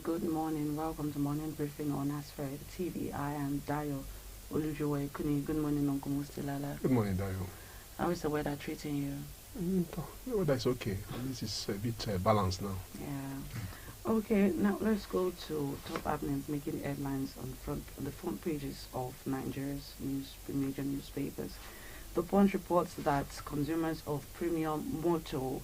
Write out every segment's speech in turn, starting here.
good morning. Welcome to Morning Briefing on Asfred TV. I am Dayo Olujowe Kuni. Good morning, Uncle Mustilala. Good morning, Dayo. How is the weather treating you? The weather is okay. This is a bit balanced now. Yeah. Okay, now let's go to top happenings making headlines on the front pages of Nigeria's major newspapers. The Punch reports that consumers of premium motor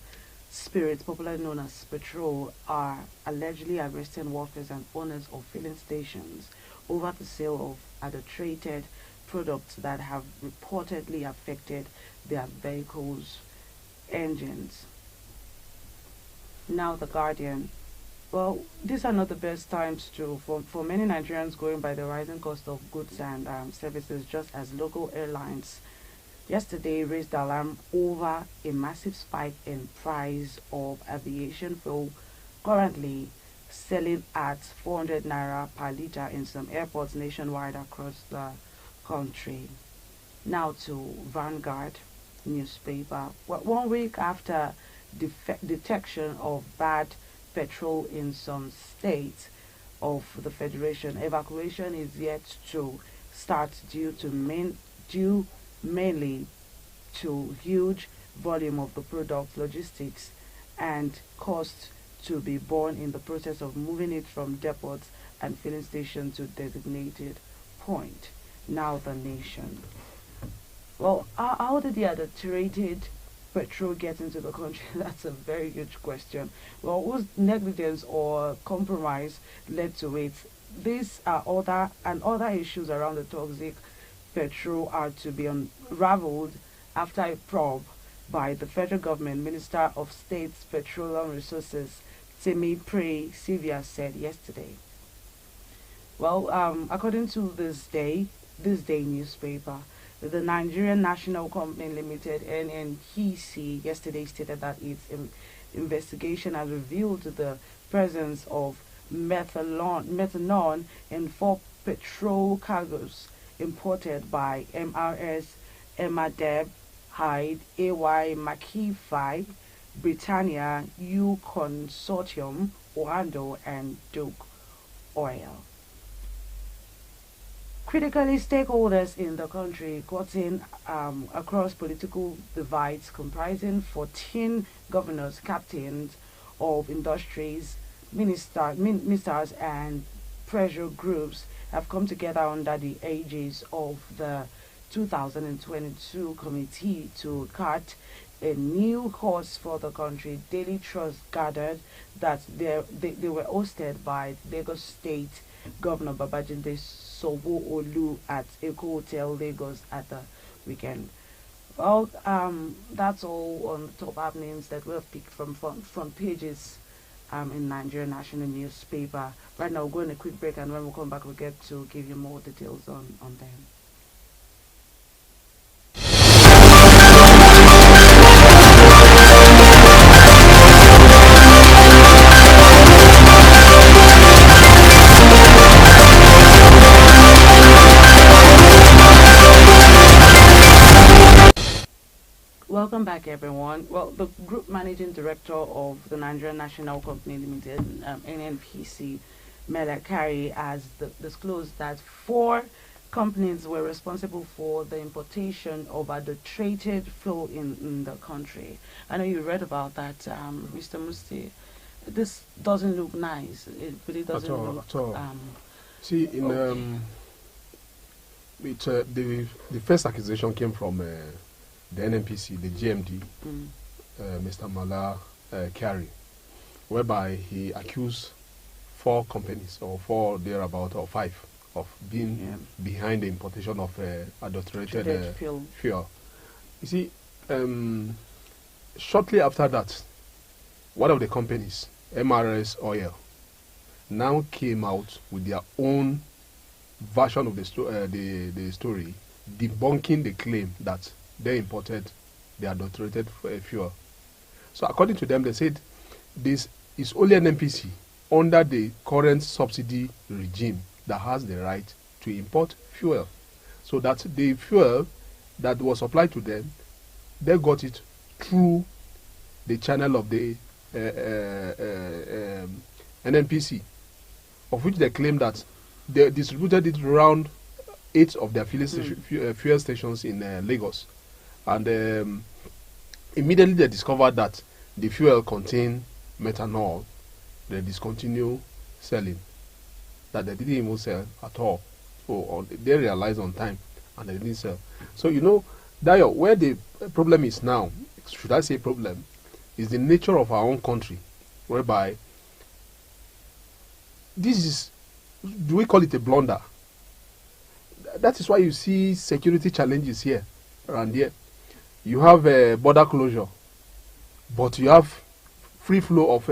spirits, popularly known as Petrol, are allegedly arresting workers and owners of filling stations over the sale of adulterated products that have reportedly affected their vehicles' engines. Now, The Guardian. Well, these are not the best times for many Nigerians going by the rising cost of goods and services, just as local airlines yesterday raised alarm over a massive spike in price of aviation fuel, currently selling at 400 naira per litre in some airports nationwide across the country. Now to Vanguard newspaper. Well, 1 week after detection of bad petrol in some states of the Federation, evacuation is yet to start due mainly to huge volume of the product, logistics, and costs to be borne in the process of moving it from depots and filling stations to designated point. Now The Nation. Well, how did the adulterated petrol get into the country? That's a very huge question. Well, whose negligence or compromise led to it? These are other issues around the toxic petrol are to be unraveled after a probe by the federal government. Minister of State's Petroleum Resources, Decry said yesterday. Well, according to this day newspaper, the Nigerian National Company Limited (NNPC) yesterday stated that its investigation has revealed the presence of methanol in 4 petrol cargoes imported by MRS, Emadeb, Hyde, AY, Mackey, Britannia, U Consortium, Oando, and Duke Oil. Critically, stakeholders in the country cutting across political divides, comprising 14 governors, captains of industries, ministers, and pressure groups, have come together under the aegis of the 2022 committee to cut a new course for the country. Daily Trust gathered that they were hosted by Lagos State Governor Babajide Sanwo-Olu at Eko Hotel, Lagos at the weekend. Well, that's all on the top happenings that we have picked from front pages in Nigerian national newspaper. Right now, we'll go on a quick break, and when we come back, we'll get to give you more details on them. Welcome back, everyone. Well, the Group Managing Director of the Nigerian National Company Limited, NNPC, Decry, has disclosed that 4 companies were responsible for the importation of adulterated fuel in the country. I know you read about that, Mr. Musti. This doesn't look nice. It really doesn't look at all. See, in the first accusation came from the NNPC, the GMD, Mr. Mala Kari, whereby he accused 4 companies, or 4 thereabout, or 5, of being behind the importation of adulterated fuel. You see, shortly after that, one of the companies, MRS Oil, now came out with their own version of the story, debunking the claim that they imported the adulterated fuel. So according to them, they said this is only an NPC under the current subsidy regime that has the right to import fuel. So that the fuel that was supplied to them, they got it through the channel of the NNPC. of which they claim that they distributed it around 8 of their fuel stations in Lagos. And immediately they discovered that the fuel contained methanol. They discontinued selling. That they didn't even sell at all. So they realized on time and they didn't sell. So, Dayo, where the problem is now, should I say problem, is the nature of our own country, whereby this is, do we call it a blunder? That is why you see security challenges here, around here. You have a border closure, but you have free flow of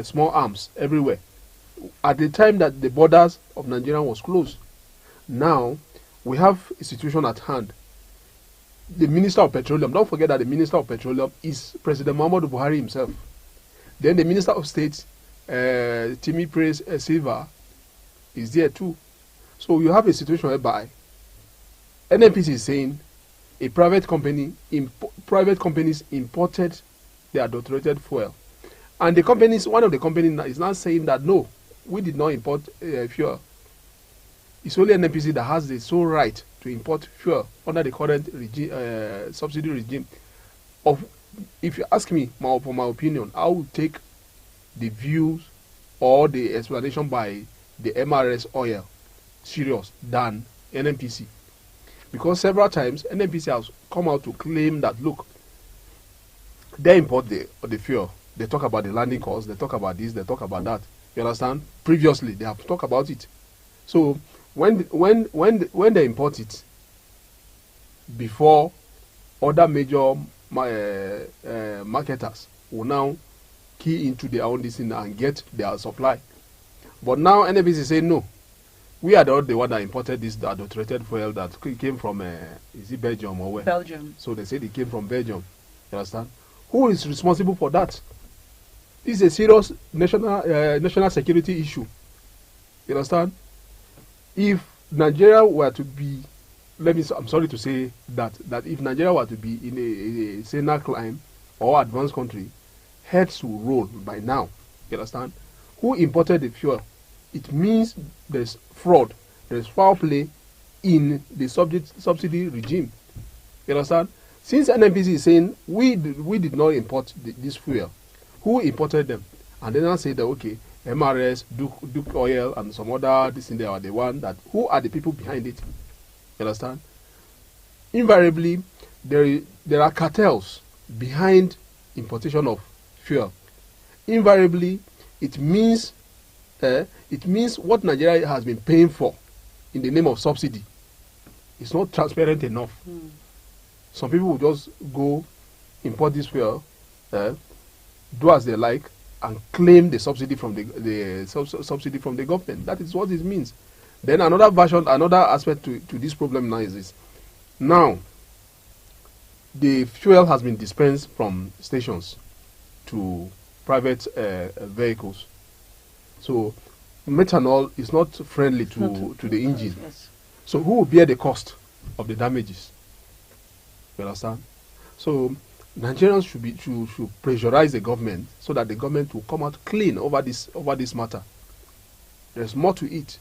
small arms everywhere. At the time that the borders of Nigeria was closed, now we have a situation at hand. The Minister of Petroleum, don't forget that the Minister of Petroleum is President Muhammadu Buhari himself. Then the Minister of State, Timi Praise Silva, is there too. So you have a situation whereby NNPC is saying a private companies imported the adulterated fuel. And one of the companies is now saying that no, we did not import fuel. It's only NNPC that has the sole right to import fuel under the current subsidy regime. If you ask me, for my opinion, I would take the views or the explanation by the MRS oil serious than NNPC. Because several times NNPC has come out to claim that, look, they import the fuel. They talk about the landing costs, they talk about this, they talk about that. You understand? Previously, they have talked about it. So when they import it, before other major marketers will now key into their own this and get their supply. But now NNPC is saying no. We are the one that imported this adulterated fuel that came from is it Belgium or where? Belgium. So they said it came from Belgium. You understand? Who is responsible for that? This is a serious national security issue. You understand? If Nigeria were to be, I'm sorry to say that if Nigeria were to be in a saner climb or advanced country, heads will roll by now. You understand? Who imported the fuel? It means there's fraud, there's foul play in the subsidy regime. You understand? Since NNPC is saying we did not import this fuel, who imported them? And then I say that okay, MRS, Duke Oil, and some other this in there are the one that who are the people behind it? You understand? Invariably, there are cartels behind importation of fuel. Invariably, it means what Nigeria has been paying for in the name of subsidy. It's not transparent enough. Some people will just go import this fuel, do as they like, and claim the subsidy from the subsidy from the government. That is what it means. Then another aspect to this problem now is this. Now, the fuel has been dispensed from stations to private vehicles. So methanol is not friendly to the engine. Yes. So who will bear the cost of the damages? You understand? So Nigerians should pressurize the government so that the government will come out clean over this matter. There's more to it.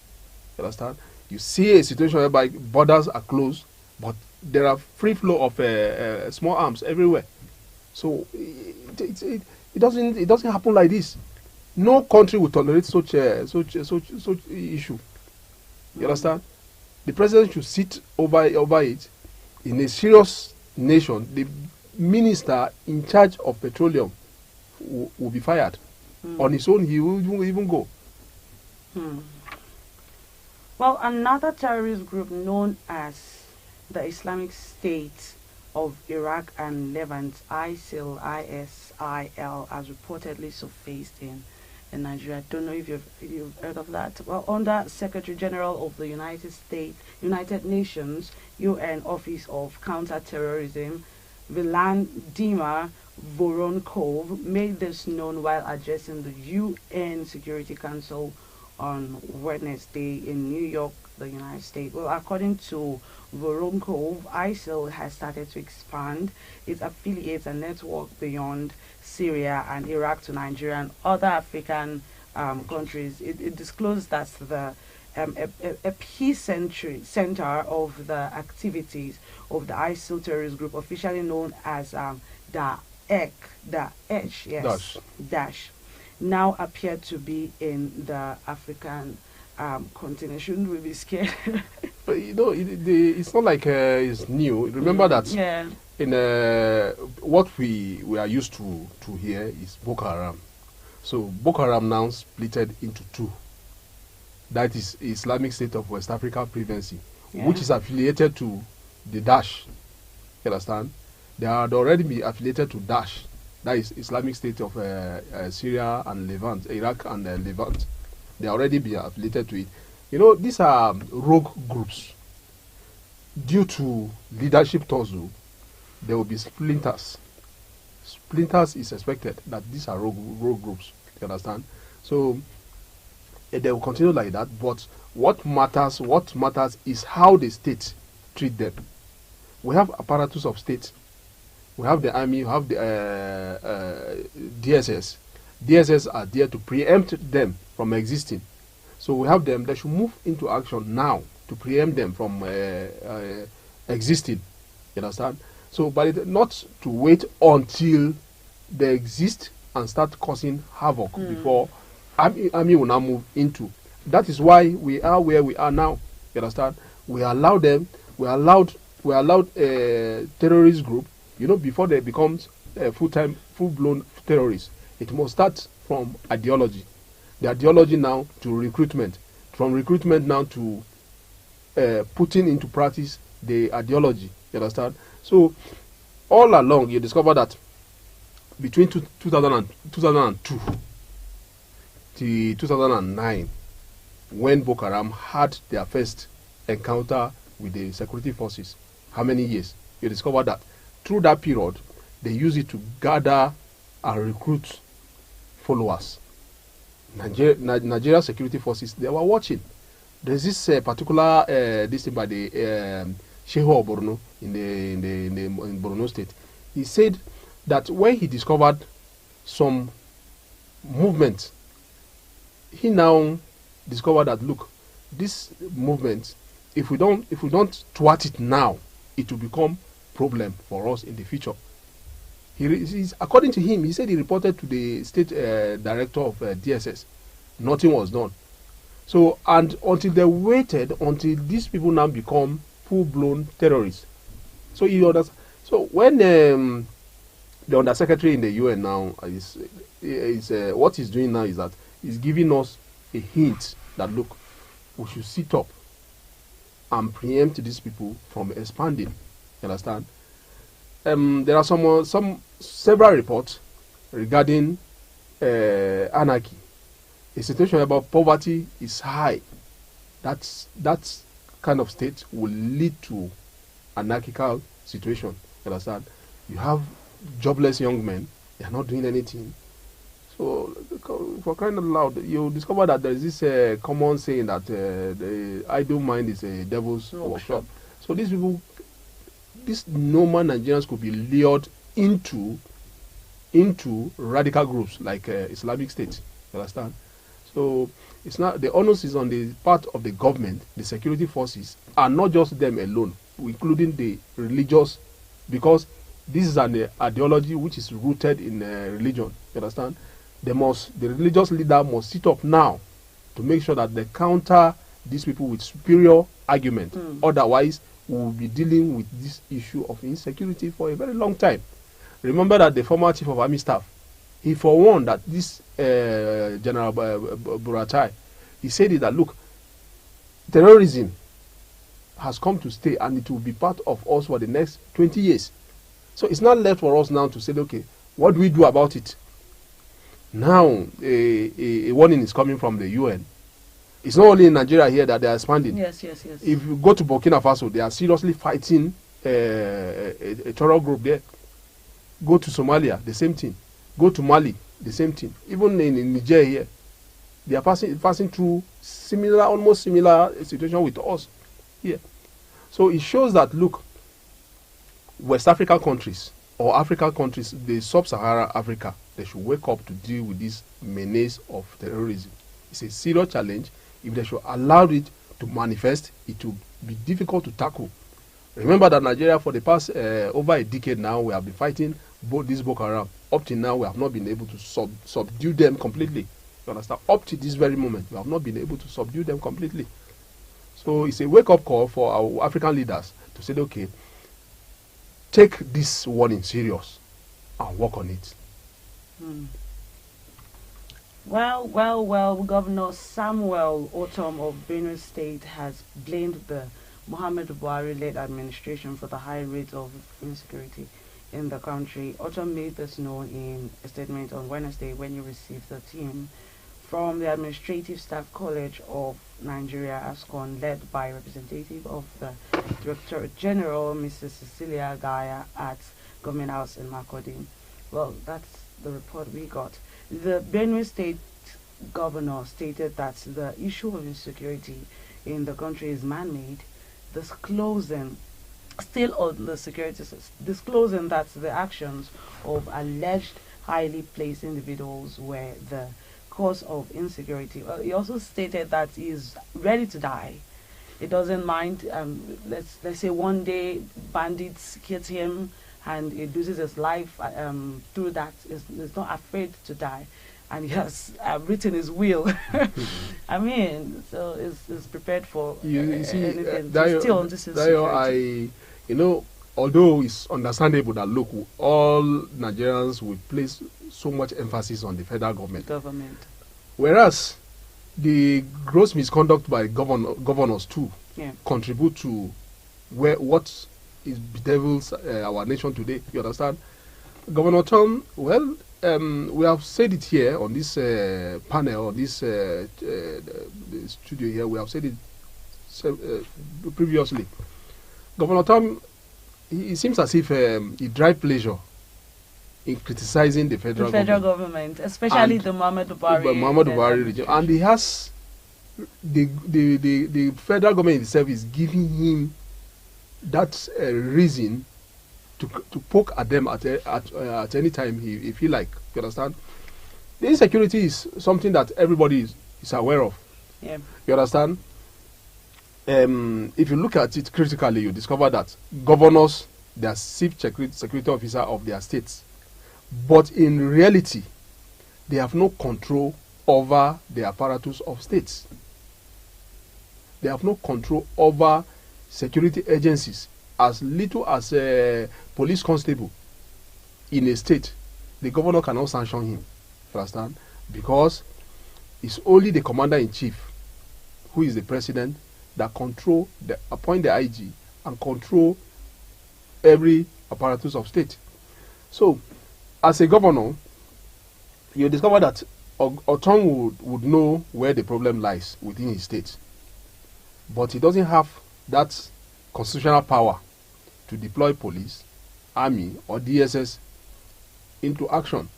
You understand? You see a situation whereby borders are closed, but there are free flow of small arms everywhere. So it doesn't happen like this. No country will tolerate such issue. You understand? The president should sit over it. In a serious nation, the minister in charge of petroleum will be fired. On his own, he will even go. Well, another terrorist group known as the Islamic State of Iraq and Levant, ISIL, has reportedly surfaced in Nigeria. I don't know if you've heard of that. Well, under Secretary General of the United Nations, UN Office of Counter-Terrorism, Dima Voronkov made this known while addressing the UN Security Council on Wednesday in New York, the United States. Well, according to Voronkov, ISIL has started to expand its affiliates and network beyond Syria and Iraq to Nigeria and other African countries. It disclosed that the center of the activities of the ISIL terrorist group, officially known as the Dash. Dash, now appear to be in the African continent. Shouldn't we be scared? But it's not like it's new. Remember that Yeah. in what we are used to hear is Boko Haram. So Boko Haram now splitted into two. That is Islamic State of West Africa Presidency, Yeah. which is affiliated to the Daesh. You understand? They had already been affiliated to Daesh. That is Islamic State of Syria and Levant, Iraq and Levant. They already been affiliated to it. These are rogue groups. Due to leadership tussle, there will be splinters. Splinters is expected that these are rogue groups. You understand? So they will continue like that. But what matters is how the state treat them. We have apparatus of state. We have the army. We have the DSS. DSS are there to preempt them from existing. So we have them. They should move into action now to preempt them from existing. You understand? So, but not to wait until they exist and start causing havoc before army will now move into. That is why we are where we are now. You understand? We allow them. We allowed a terrorist group. Before they become full-blown terrorists, it must start from ideology. The ideology now to recruitment. From recruitment now to putting into practice the ideology. You understand? So all along, you discover that between 2002 to 2009, when Boko Haram had their first encounter with the security forces, how many years? You discover that through that period, they use it to gather and recruit followers. Nigeria security forces, they were watching. There's this particular this thing by the Shehu of Borno in Borno State. He said that when he discovered some movement, he now discovered that look, this movement, if we don't thwart it now, it will become problem for us in the future. According to him, he said he reported to the state director of DSS. Nothing was done. So, and until they waited until these people now become full-blown terrorists. So you understand. So when the undersecretary in the UN now is what he's doing now is that he's giving us a hint that look, we should sit up and preempt these people from expanding. You understand? There are several reports regarding anarchy. A situation about poverty is high. That kind of state will lead to anarchical situation. You understand? You have jobless young men. They are not doing anything. So, for crying out loud, you discover that there is this common saying that the idle mind is a devil's workshop. So these people, these normal Nigerians could be lured into radical groups like Islamic State. You understand? So it's not, the onus is on the part of the government, the security forces, and not just them alone, including the religious, because this is an ideology which is rooted in religion. You understand? The religious leader must sit up now to make sure that they counter these people with superior argument. Otherwise, we will be dealing with this issue of insecurity for a very long time. Remember that the former chief of army staff, he forewarned that this General Buratai, he said that look, terrorism has come to stay and it will be part of us for the next 20 years. So it's not left for us now to say, okay, what do we do about it? Now, a warning is coming from the UN. It's not only in Nigeria here that they are expanding. Yes. If you go to Burkina Faso, they are seriously fighting a terror group there. Go to Somalia, the same thing. Go to Mali, the same thing. Even in Niger here, they are passing through almost similar situation with us here. So it shows that, look, West African countries or African countries, the sub-Saharan Africa, they should wake up to deal with this menace of terrorism. It's a serious challenge. If they should allow it to manifest, it will be difficult to tackle. Remember that Nigeria, for the past over a decade now, we have been fighting both these Boko Haram. Up till now, we have not been able to subdue them completely. You understand? Up to this very moment, we have not been able to subdue them completely. So it's a wake-up call for our African leaders to say, okay, take this warning serious and work on it. Well, Governor Samuel Otom of Benue State has blamed the Muhammadu Buhari-led administration for the high rate of insecurity in the country. Otom made this known in a statement on Wednesday when he received a team from the Administrative Staff College of Nigeria, ASCON, led by representative of the Director General, Mrs. Cecilia Gaya, at Government House in Makurdi. Well, that's the report we got. The Benue State governor stated that the issue of insecurity in the country is man-made, disclosing that the actions of alleged highly placed individuals were the cause of insecurity. He also stated that he is ready to die. He doesn't mind, let's say one day bandits hit him and he loses his life through that. He's not afraid to die. And he has written his will. I mean, so it's prepared for anything. This is although it's understandable that, look, all Nigerians will place so much emphasis on the federal government. Whereas the gross misconduct by governors too contribute to what is bedevils our nation today. You understand? Governor Tom, well, we have said it here on this panel, on this studio here. We have said it previously. Governor Tom, it seems as if he derives pleasure in criticizing the federal government, especially the Muhammadu Buhari regime. And he has the federal government itself is giving him that reason to poke at them at any time he feel like. You understand? The insecurity is something that everybody is aware of. Yeah. You understand? If you look at it critically, you discover that governors, they are chief security officer of their states, but in reality, they have no control over the apparatus of states. They have no control over security agencies. As little as a police constable in a state, the governor cannot sanction him. You understand? Because it's only the commander-in-chief, who is the president, that appoint the IG and control every apparatus of state. So, as a governor, you discover that Otom would know where the problem lies within his state, but he doesn't have that constitutional power to deploy police, army, or DSS into action.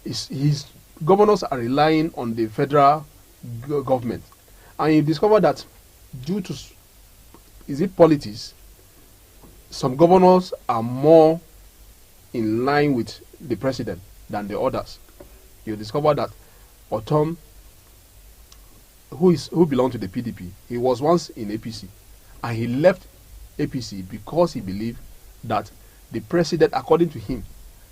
His governors are relying on the federal government, and you discover that due to politics, some governors are more in line with the president than the others. You discover that Otom, who belonged to the PDP, he was once in APC, and he left APC because he believed that the president, according to him,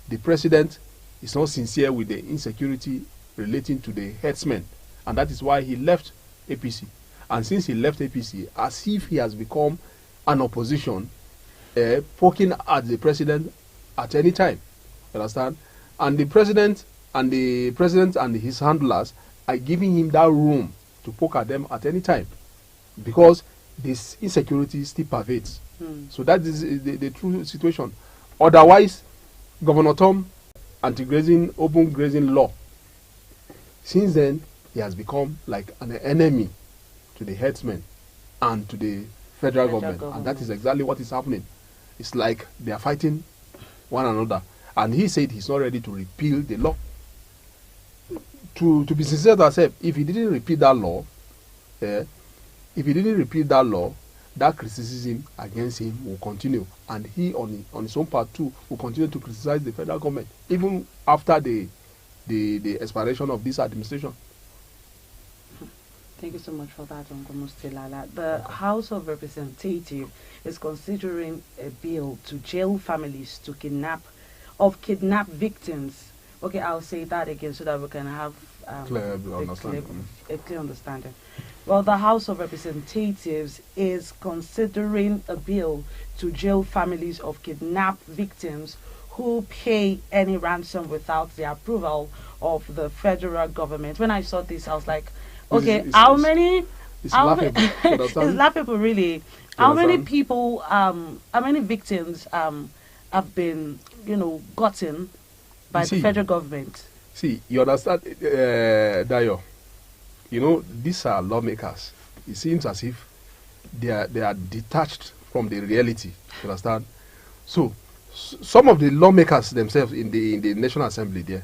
the president is not sincere with the insecurity relating to the headsmen, and that is why he left APC. And since he left APC, as if he has become an opposition, poking at the president at any time. You understand? And the president and his handlers are giving him that room to poke at them at any time, because this insecurity still pervades. So that is the true situation. Otherwise, Governor Tom, anti-grazing, open grazing law, since then he has become like an enemy to the headsmen and to the federal government. And that is exactly what is happening. It's like they are fighting one another. And he said he's not ready to repeal the law. To be sincere to ourselves, if he didn't repeal that law, that criticism against him will continue, and he on his own part too will continue to criticize the federal government even after the expiration of this administration. Thank you so much for that, Uncle Mustilala. The House of Representatives is considering a bill to jail families to kidnap victims. Okay, I'll say that again so that we can have a clear understanding. Well, the House of Representatives is considering a bill to jail families of kidnapped victims who pay any ransom without the approval of the federal government. When I saw this, I was like, okay, how many? It's laughable. It's laughable, really. How many people? How many victims have been, gotten by the federal government? See, you understand, Dayo. These are lawmakers. It seems as if they are detached from the reality. You understand? So, some of the lawmakers themselves in the National Assembly there,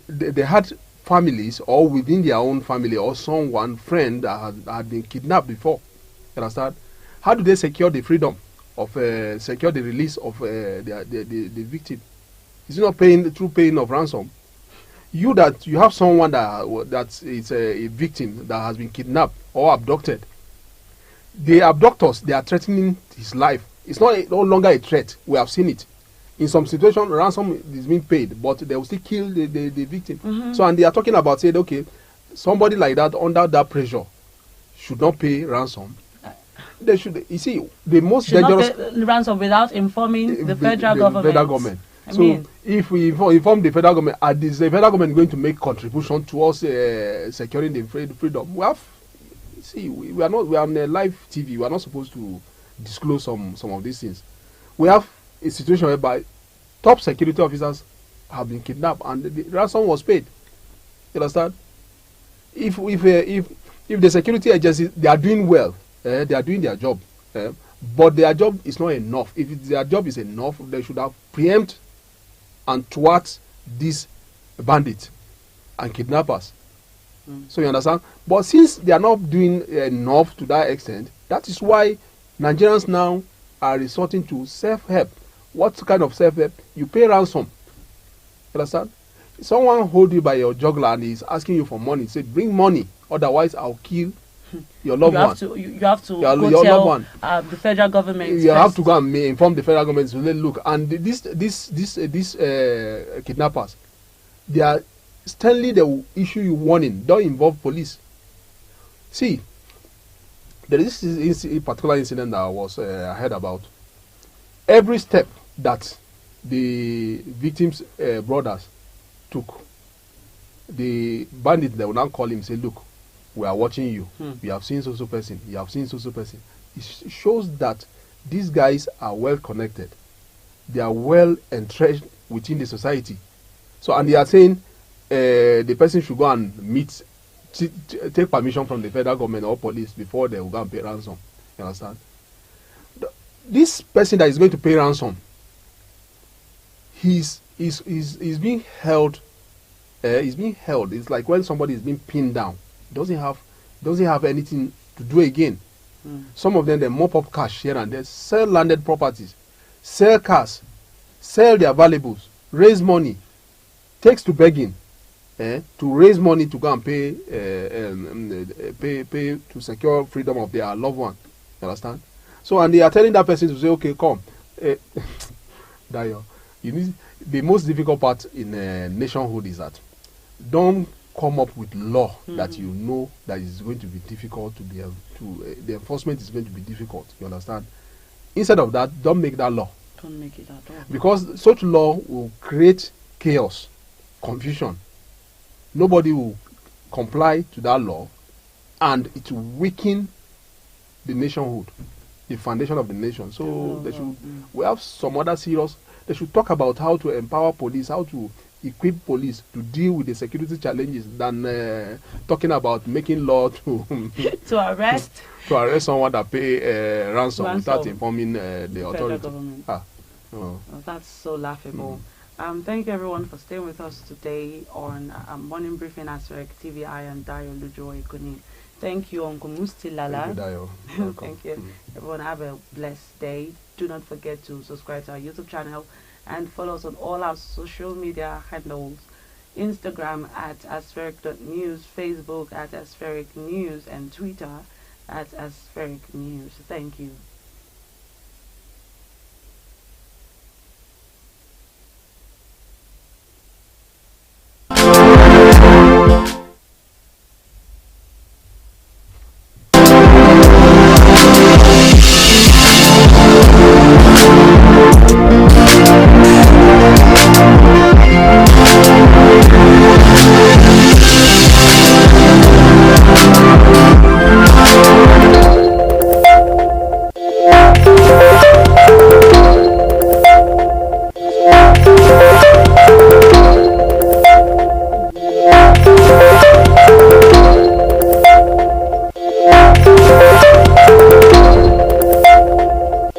they had families or within their own family or friend that had been kidnapped before. You understand? How do they secure the freedom of secure the release of the victim? Is it not through paying of ransom? You have someone that is a victim that has been kidnapped or abducted. The abductors, they are threatening his life. It's no longer a threat. We have seen it. In some situations, ransom is being paid, but they will still kill the victim. Mm-hmm. So, and they are talking about saying, okay, somebody like that under that pressure should not pay ransom. They should. You see, the most dangerous not pay ransom without informing the federal government. If we inform the federal government, is the federal government going to make contribution towards securing the freedom? We are on a live TV. We are not supposed to disclose some of these things. We have a situation whereby top security officers have been kidnapped and the ransom was paid. You understand? If the security agencies, they are doing well, they are doing their job, but their job is not enough. If their job is enough, they should have preempt and thwart these bandits and kidnappers. So you understand? But since they are not doing enough to that extent, that is why Nigerians now are resorting to self-help. What kind of self-help? You pay ransom. You understand? Someone hold you by your jugular and is asking you for money. Say, bring money, otherwise I'll kill your loved one. You have to your go tell loved one. The federal government. You have to go and inform the federal government. So look, and these kidnappers, they are sternly, they will issue you warning. Don't involve police. See, there is a particular incident that I heard about. Every step that the victims' brothers took, the bandits, they will now call him, say, look, we are watching you. We have seen so person. You have seen so person. It shows that these guys are well connected. They are well entrenched within the society. So, and they are saying the person should go and take permission from the federal government or police before they will go and pay ransom. You understand? This person that is going to pay ransom, he's being held. He's being held. It's like when somebody is being pinned down. Doesn't have anything to do again. Some of them, they mop up cash here and there, sell landed properties, sell cars, sell their valuables, raise money, takes to begging, to raise money to go and pay to secure freedom of their loved one. You understand? So, and they are telling that person to say, okay, come. Dayo, the most difficult part in nationhood is that don't come up with law that you know that is going to be difficult to be the enforcement is going to be difficult. You understand? Instead of that, don't make that law. Don't make it at all. Because such law will create chaos, confusion. Nobody will comply to that law, and it will weaken the nationhood, the foundation of the nation. So we have some other serious. They should talk about how to empower police, how to equip police to deal with the security challenges than talking about making law to to arrest someone that pay ransom without informing the authority. Government. That's so laughable. Thank you everyone for staying with us today on Morning Briefing Aswek TVI and Dayo Lujo Ekuni. Thank you, Uncle Musti Lala. Thank you, Dayo. Welcome. Thank you. Everyone have a blessed day. Do not forget to subscribe to our YouTube channel and follow us on all our social media handles. Instagram at aspheric.news, Facebook at aspheric news, and Twitter at aspheric news. Thank you.